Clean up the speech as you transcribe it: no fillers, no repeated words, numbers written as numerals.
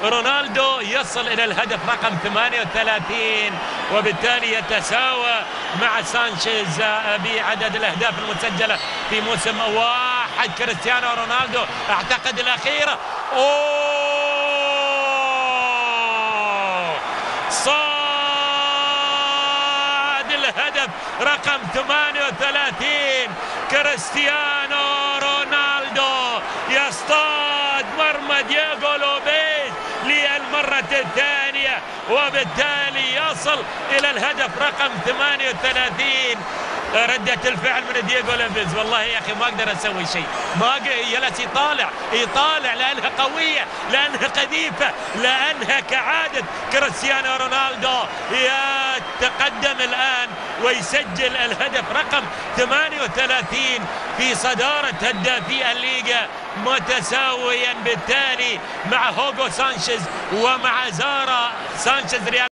رونالدو يصل إلى الهدف رقم 38 وبالتالي يتساوى مع سانشيز بعدد الأهداف المسجلة في موسم واحد. كريستيانو رونالدو أعتقد الأخيرة صاد الهدف رقم 38. كريستيانو رونالدو يصطاد مرمى دييغو لوبيز للمرة الثانية وبالتالي يصل إلى الهدف رقم 38. ردة الفعل من دييغو لوبيز، والله يا أخي ما أقدر أسوي شيء، ما جلس يطالع لأنها قوية، لأنها قذيفة، لأنها كعادة كريستيانو رونالدو. يتقدم الآن ويسجل الهدف رقم 38 في صدارة هدافي الليغا، متساويا بالتالي مع هوغو سانشيز ومع زارا سانشيز.